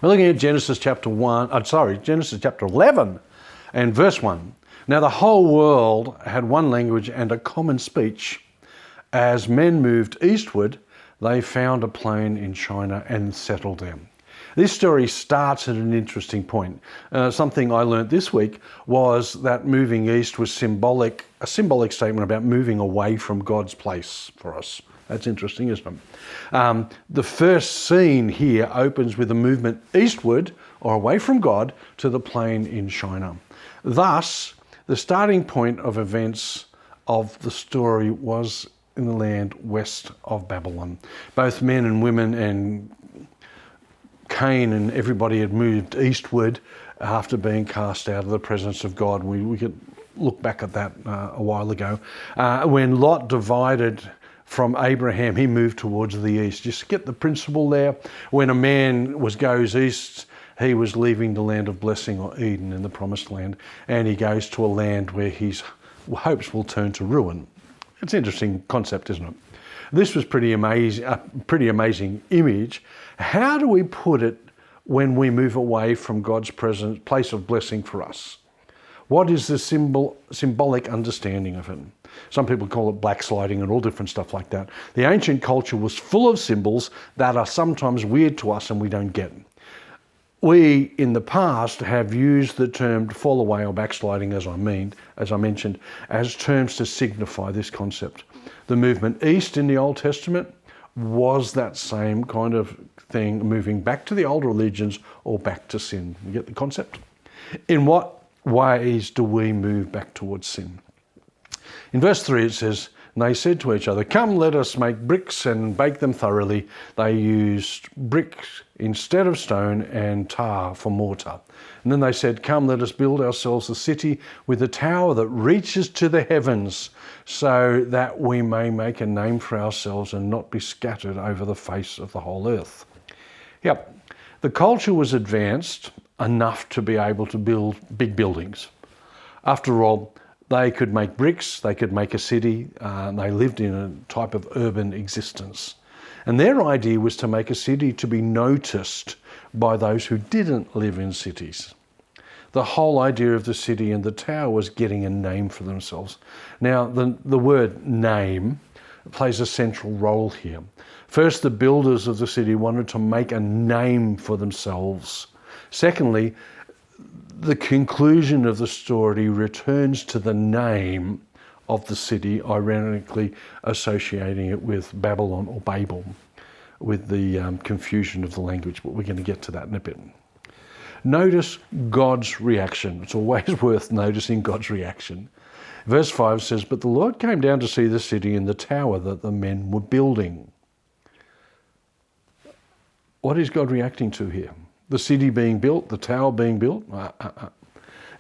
We're looking at Genesis chapter 11 and verse 1. Now the whole world had one language and a common speech. As men moved eastward, they found a plain in China and settled there. This story starts at an interesting point. Something I learnt this week was that moving east was a symbolic statement about moving away from God's place for us. That's interesting, isn't it? The first scene here opens with a movement eastward or away from God to the plain in China. Thus, the starting point of events of the story was in the land west of Babylon. Both men and women and Cain and everybody had moved eastward after being cast out of the presence of God. We could look back at that a while ago. When Lot divided from Abraham, he moved towards the east. Just get the principle there. When a man goes east, he was leaving the land of blessing, or Eden in the promised land, and he goes to a land where his hopes will turn to ruin. It's an interesting concept, isn't it? This was pretty amazing image. How do we put it when we move away from God's presence, place of blessing for us? What is the symbolic understanding of it? Some people call it backsliding and all different stuff like that. The ancient culture was full of symbols that are sometimes weird to us and we don't get. We, in the past, have used the term fall away or backsliding, as I mentioned, as terms to signify this concept. The movement east in the Old Testament was that same kind of thing, moving back to the old religions or back to sin. You get the concept? In what ways do we move back towards sin? In verse 3 it says, "And they said to each other, 'Come, let us make bricks and bake them thoroughly.' They used bricks instead of stone and tar for mortar. And then they said, 'Come, let us build ourselves a city with a tower that reaches to the heavens, so that we may make a name for ourselves and not be scattered over the face of the whole earth.'" Yep, the culture was advanced enough to be able to build big buildings. After all, they could make bricks, they could make a city, they lived in a type of urban existence. And their idea was to make a city to be noticed by those who didn't live in cities. The whole idea of the city and the tower was getting a name for themselves. Now, the word name plays a central role here. First, the builders of the city wanted to make a name for themselves. Secondly, the conclusion of the story returns to the name of the city, ironically associating it with Babylon or Babel, with the confusion of the language, but we're going to get to that in a bit. Notice God's reaction. It's always worth noticing God's reaction. Verse 5 says, "But the Lord came down to see the city and the tower that the men were building." What is God reacting to here? The city being built, the tower being built?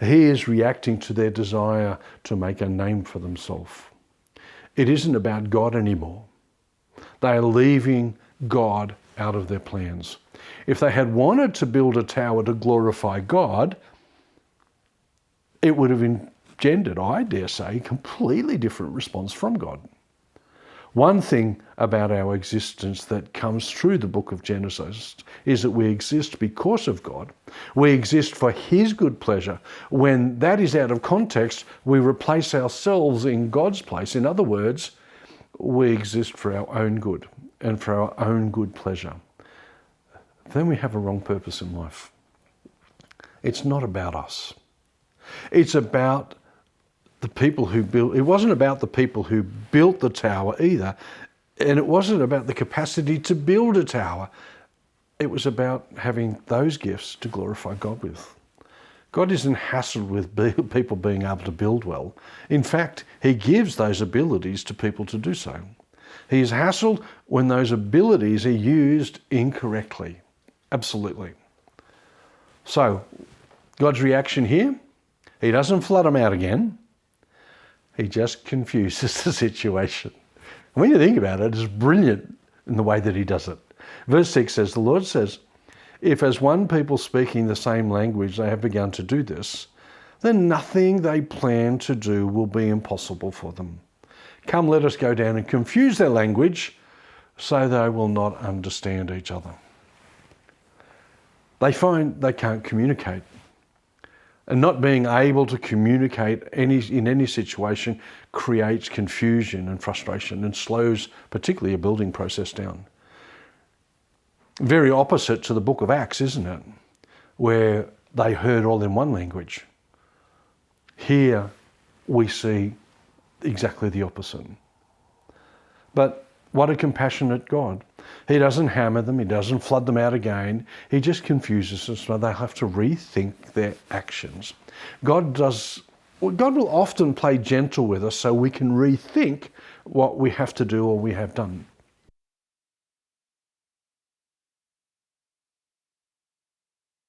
He is reacting to their desire to make a name for themselves. It isn't about God anymore. They are leaving God out of their plans. If they had wanted to build a tower to glorify God, it would have engendered, I dare say, a completely different response from God. One thing about our existence that comes through the book of Genesis is that we exist because of God. We exist for His good pleasure. When that is out of context, we replace ourselves in God's place. In other words, we exist for our own good and for our own good pleasure. Then we have a wrong purpose in life. It's not about us. It's about the people who built. It wasn't about the people who built the tower either, and it wasn't about the capacity to build a tower. It was about having those gifts to glorify God with. God isn't hassled with people being able to build well. In fact, He gives those abilities to people to do so. He is hassled when those abilities are used incorrectly. Absolutely. So, God's reaction here, He doesn't flood them out again. He just confuses the situation. And when you think about it, it's brilliant in the way that He does it. Verse 6 says, "The Lord says, if as one people speaking the same language they have begun to do this, then nothing they plan to do will be impossible for them. Come, let us go down and confuse their language so they will not understand each other." They find they can't communicate. And not being able to communicate in any situation creates confusion and frustration and slows particularly a building process down. Very opposite to the book of Acts, isn't it? Where they heard all in one language. Here we see exactly the opposite. But what a compassionate God. He doesn't hammer them, he doesn't flood them out again. He just confuses them so they have to rethink their actions. God will often play gentle with us so we can rethink what we have to do or we have done.